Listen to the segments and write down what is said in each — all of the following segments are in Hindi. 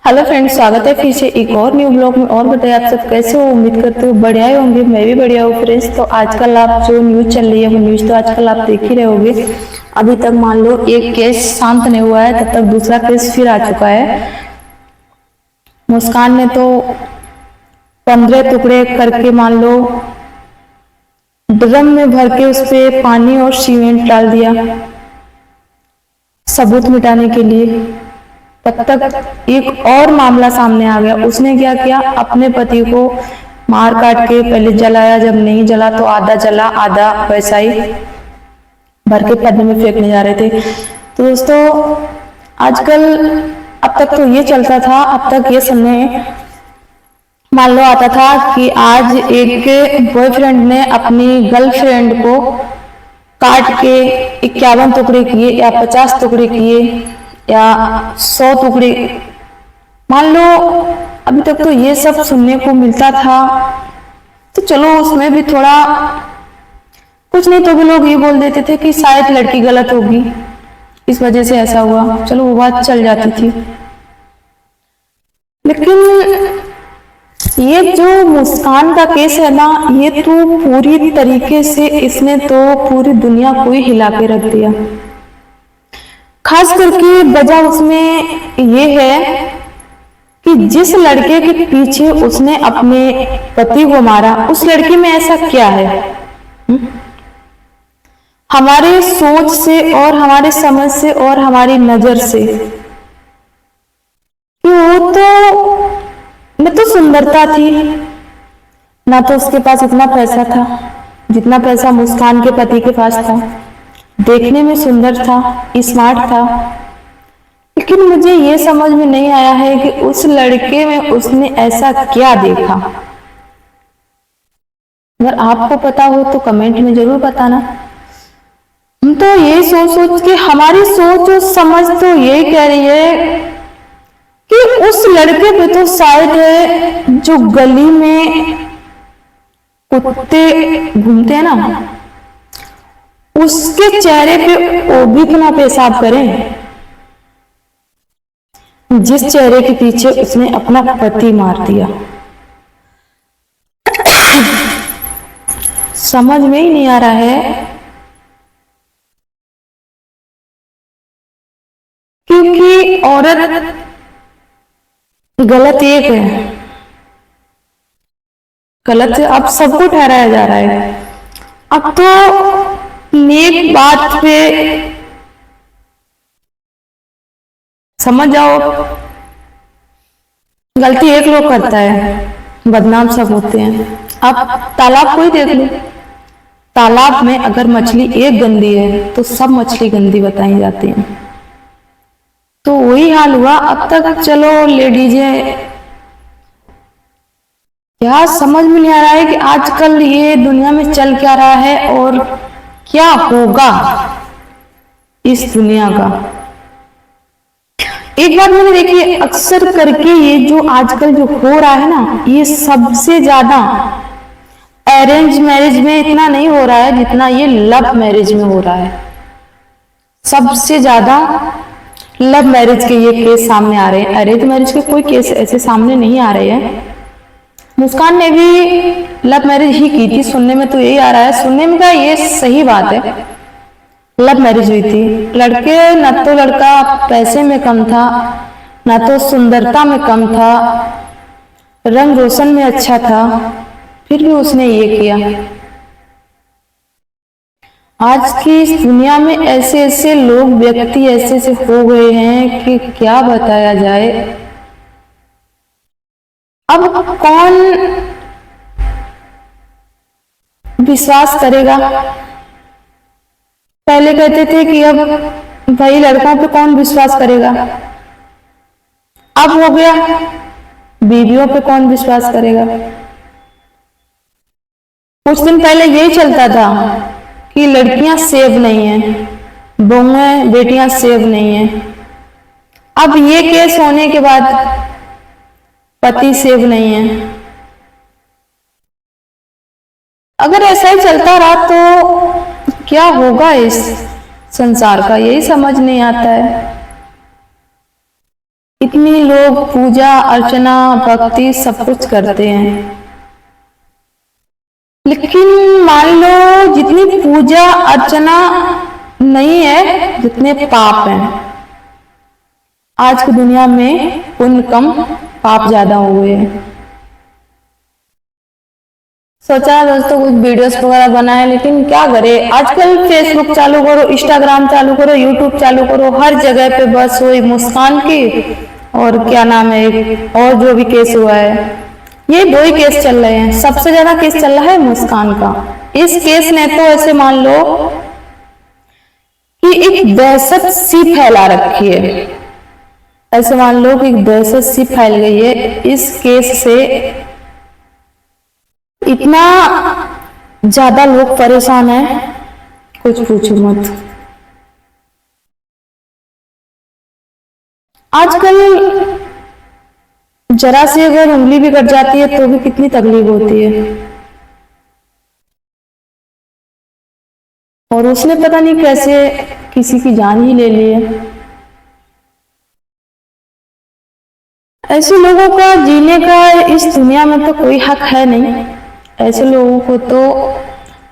हेलो फ्रेंड्स, स्वागत है फिर से एक और न्यू ब्लॉग में। और बताइए आप सब कैसे हो। उम्मीद करते हो बढ़िया ही होंगे। मैं भी बढ़िया हूँ फ्रेंड्स। तो आजकल आप जो न्यूज चल रही है वो न्यूज तो आजकल आप देख ही रहे होंगे। अभी तक मान लो एक केस शांत नहीं हुआ है, तब तक दूसरा केस फिर आ चुका है। मुस्कान ने तो 15 टुकड़े करके मान लो ड्रम में भर के उस पे पानी और सीमेंट डाल दिया सबूत मिटाने के लिए। तब तक एक और मामला सामने आ गया। उसने क्या किया, अपने पति को मार काट के पहले जलाया, जब नहीं जला तो आधा जला आधा वैसा ही भर के पन्ने में फेंकने जा रहे थे। तो दोस्तों आजकल अब तक तो ये चलता था, अब तक ये सुनने मान लो आता था कि आज एक बॉयफ्रेंड ने अपनी गर्लफ्रेंड को काट के 51 टुकड़े किए या 50 टुकड़े किए या 100 टुकड़े, मान लो। अभी तक तो ये सब सुनने को मिलता था। तो चलो उसमें भी थोड़ा कुछ नहीं तो भी लोग ये बोल देते थे कि शायद लड़की गलत होगी, इस वजह से ऐसा हुआ, चलो वो बात चल जाती थी। लेकिन ये जो मुस्कान का केस है ना, ये तो पूरी तरीके से इसने तो पूरी दुनिया को ही हिला के रख दिया। खास करके वजह उसमें ये है कि जिस लड़के के पीछे उसने अपने पति को मारा, उस लड़की में ऐसा क्या है। हमारे सोच से और हमारे समझ से और हमारी नजर से कि वो तो न तो सुंदरता थी, ना तो उसके पास इतना पैसा था जितना पैसा मुस्कान के पति के पास था। देखने में सुंदर था, स्मार्ट था, लेकिन मुझे ये समझ में नहीं आया है कि उस लड़के में उसने ऐसा क्या देखा। अगर आपको पता हो तो कमेंट में जरूर बताना। हम तो ये सोच सोच के, हमारी सोच और समझ तो यही कह रही है कि उस लड़के पे तो शायद है जो गली में कुत्ते घूमते हैं ना, उसके चेहरे पे वो भी इतना पेशाब करें जिस चेहरे के पीछे उसने अपना पति मार दिया। समझ में ही नहीं आ रहा है, क्योंकि औरत गलत एक है, गलत अब सबको ठहराया जा रहा है। अब तो नेक बात पे समझ जाओ, गलती एक लोग करता है, बदनाम सब होते हैं। अब तालाब को ही देख लो, तालाब में अगर मछली एक गंदी है तो सब मछली गंदी बताई जाती हैं। तो वही हाल हुआ अब तक। चलो लेडीजें, क्या समझ में नहीं आ रहा है कि आजकल ये दुनिया में चल क्या रहा है और क्या होगा इस दुनिया का। एक बात मैंने देखी है, अक्सर करके ये जो आजकल जो हो रहा है ना, ये सबसे ज्यादा अरेंज मैरिज में इतना नहीं हो रहा है जितना ये लव मैरिज में हो रहा है। सबसे ज्यादा लव मैरिज के ये केस सामने आ रहे हैं। अरेंज मैरिज के कोई केस ऐसे सामने नहीं आ रहे हैं। मुस्कान ने भी लव मैरिज ही की थी, सुनने में तो यही आ रहा है। सुनने में क्या, ये सही बात है, लव मैरिज हुई थी। लड़के न तो लड़का पैसे में कम था, न तो सुंदरता में कम था, रंग रोशन में अच्छा था, फिर भी उसने ये किया। आज की इस दुनिया में ऐसे ऐसे लोग, व्यक्ति ऐसे ऐसे हो गए हैं कि क्या बताया जाए। अब कौन विश्वास करेगा। पहले कहते थे कि अब भाई लड़कों पे कौन विश्वास करेगा, अब हो गया बीवियों पे कौन विश्वास करेगा। कुछ दिन पहले यही चलता था कि लड़कियां सेव नहीं है, बहुएं बेटियां सेव नहीं है। अब ये केस होने के बाद पति सेव नहीं है। अगर ऐसा ही चलता रहा तो क्या होगा इस संसार का, यही समझ नहीं आता है। इतनी लोग पूजा अर्चना भक्ति सब कुछ करते हैं, लेकिन मान लो जितनी पूजा अर्चना नहीं है जितने पाप हैं। आज की दुनिया में पुण्य कम पाप ज्यादा हो गए हैं। सोचा दोस्तों कुछ वीडियोस वगैरह बनाए, लेकिन क्या करे, आजकल फेसबुक चालू करो, इंस्टाग्राम चालू करो, यूट्यूब चालू करो, हर जगह पे बस वही मुस्कान की और क्या नाम है और जो भी केस हुआ है, ये दो ही केस चल रहे हैं। सबसे ज्यादा केस चल रहा है मुस्कान का। इस केस ने तो ऐसे मान लो कि एक दहशत सी फैला रखी है, ऐसे मान लो कि एक दहशत सी फैल गई है इस केस से। इतना ज्यादा लोग परेशान हैं, कुछ पूछो मत। आजकल जरा सी अगर उंगली भी कट जाती है तो भी कितनी तकलीफ होती है, और उसने पता नहीं कैसे किसी की जान ही ले ली है। ऐसे लोगों का जीने का इस दुनिया में तो कोई हक है नहीं। ऐसे लोगों को तो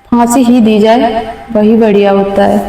फांसी ही दी जाए, वही बढ़िया होता है।